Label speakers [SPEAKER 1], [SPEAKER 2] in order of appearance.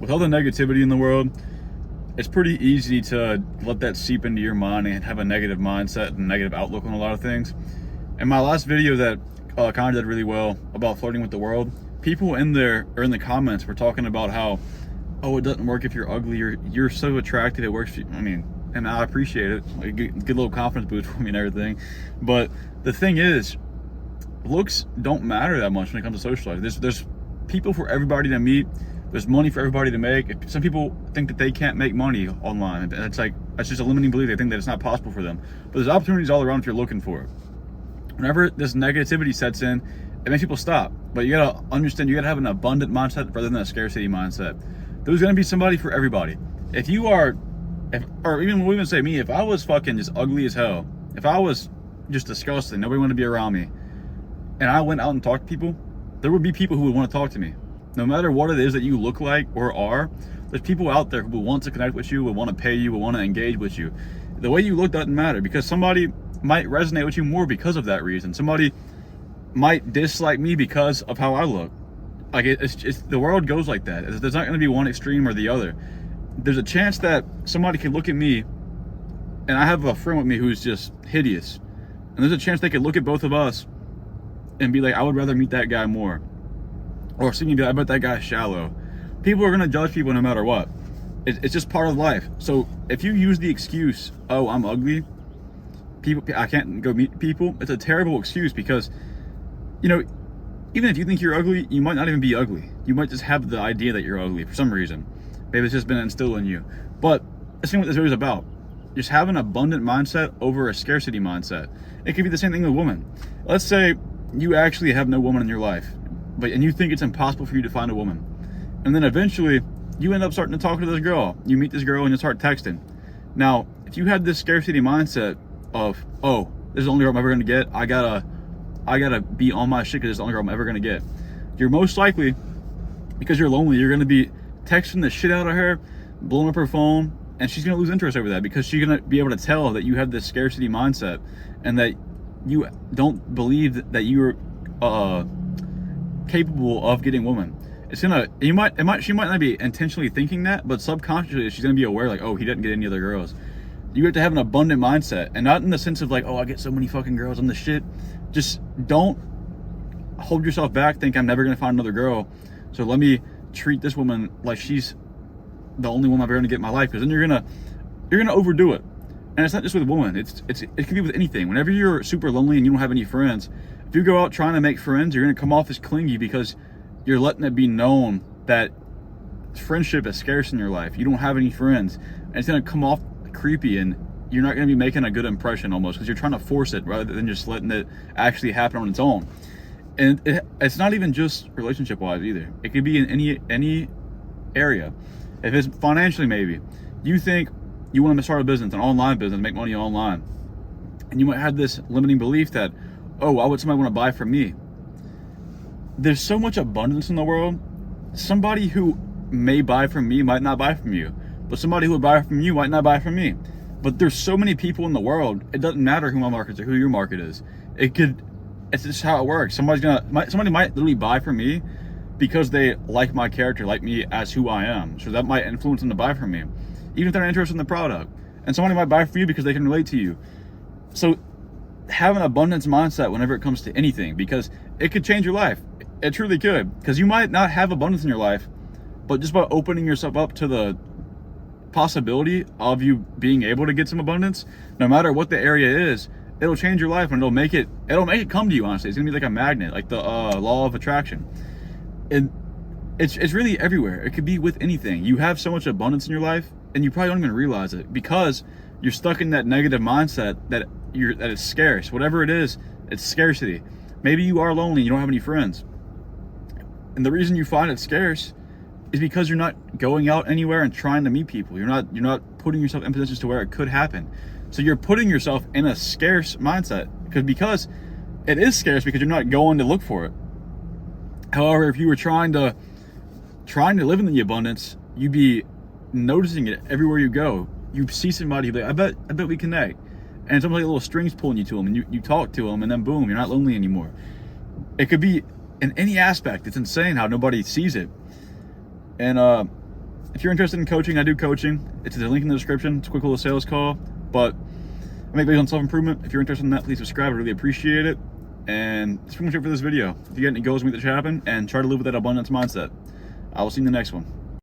[SPEAKER 1] with all the negativity in the world, it's pretty easy to let that seep into your mind and have a negative mindset and negative outlook on a lot of things. In my last video that kind of did really well about flirting with the world, people in there or in the comments were talking about how, oh, it doesn't work if you're ugly, you're so attractive, it works for you. I mean, and I appreciate it. Like, good little confidence boost for me and everything. But the thing is, looks don't matter that much when it comes to social life. There's people for everybody to meet. There's money for everybody to make. Some people think that they can't make money online, and it's like, that's just a limiting belief. They think that it's not possible for them. But there's opportunities all around if you're looking for it. Whenever this negativity sets in, it makes people stop. But you gotta understand, you gotta have an abundant mindset rather than a scarcity mindset. There's gonna be somebody for everybody. If you are, or even we'll even say me, if I was fucking just ugly as hell, if I was just disgusting, nobody wanted to be around me, and I went out and talked to people, there would be people who would want to talk to me. No matter what it is that you look like or are, there's people out there who will want to connect with you, will want to pay you, will want to engage with you. The way you look doesn't matter, because somebody might resonate with you more because of that reason. Somebody might dislike me because of how I look. Like, it's the world goes like that. There's not going to be one extreme or the other. There's a chance that somebody could look at me, and I have a friend with me who's just hideous, and there's a chance they could look at both of us and be like, I would rather meet that guy more. Or see me be like, I bet that guy's shallow. People are going to judge people no matter what. It's just part of life. So if you use the excuse, oh, I'm ugly, I can't go meet people, it's a terrible excuse, because, you know, even if you think you're ugly, you might not even be ugly. You might just have the idea that you're ugly for some reason. Maybe it's just been instilled in you. But that's what this video is about. Just have an abundant mindset over a scarcity mindset. It could be the same thing with women. Let's say you actually have no woman in your life, and you think it's impossible for you to find a woman. And then eventually you end up starting to talk to this girl. You meet this girl and you start texting. Now, if you had this scarcity mindset of, oh, this is the only girl I'm ever gonna get, I gotta be on my shit because this is the only girl I'm ever gonna get, you're most likely, because you're lonely, you're gonna be texting the shit out of her, blowing up her phone, and she's gonna lose interest over that, because she's gonna be able to tell that you have this scarcity mindset and that you don't believe that you're capable of getting women. It's gonna, she might not be intentionally thinking that, but subconsciously she's gonna be aware, like, oh, he doesn't get any other girls. You have to have an abundant mindset, and not in the sense of like, oh, I get so many fucking girls, I'm the shit. Just don't hold yourself back, think I'm never gonna find another girl, so let me treat this woman like she's the only woman I'm ever gonna get in my life, because then you're gonna overdo it. And it's not just with women, it can be with anything. Whenever you're super lonely and you don't have any friends, if you go out trying to make friends, you're gonna come off as clingy, because you're letting it be known that friendship is scarce in your life. You don't have any friends, and it's gonna come off creepy, and you're not gonna be making a good impression almost, because you're trying to force it rather than just letting it actually happen on its own. And it's not even just relationship wise either. It could be in any area. If it's financially, maybe you think you want to start a business, an online business, make money online, and you might have this limiting belief that, oh, why would somebody want to buy from me? There's so much abundance in the world. Somebody who may buy from me might not buy from you, but somebody who would buy from you might not buy from me. But there's so many people in the world, it doesn't matter who my market is or who your market is. It's just how it works. Somebody might literally buy from me because they like my character, like me as who I am. So that might influence them to buy from me, even if they're not interested in the product. And somebody might buy from you because they can relate to you. So have an abundance mindset whenever it comes to anything, because it could change your life. It truly could, because you might not have abundance in your life, but just by opening yourself up to the possibility of you being able to get some abundance, no matter what the area is, it'll change your life, and it'll make it come to you. Honestly, it's gonna be like a magnet, like the law of attraction. And it's really everywhere. It could be with anything. You have so much abundance in your life, and you probably don't even realize it, because you're stuck in that negative mindset that it's scarce. Whatever it is, it's scarcity. Maybe you are lonely and you don't have any friends, and the reason you find it scarce is because you're not going out anywhere and trying to meet people. You're not putting yourself in positions to where it could happen. So you're putting yourself in a scarce mindset, because it is scarce, because you're not going to look for it. However, if you were trying to live in the abundance, you'd be noticing it everywhere you go. You see somebody, you'd be like, I bet we connect. And it's almost like little strings pulling you to them, and you talk to them, and then boom, you're not lonely anymore. It could be in any aspect. It's insane how nobody sees it. And If you're interested in coaching, I do coaching. It's a link in the description. It's a quick little sales call, but I make videos on self-improvement. If you're interested in that, please subscribe. I really appreciate it. And that's pretty much it for this video. If you get any goals, make that happen, and try to live with that abundance mindset. I will see you in the next one.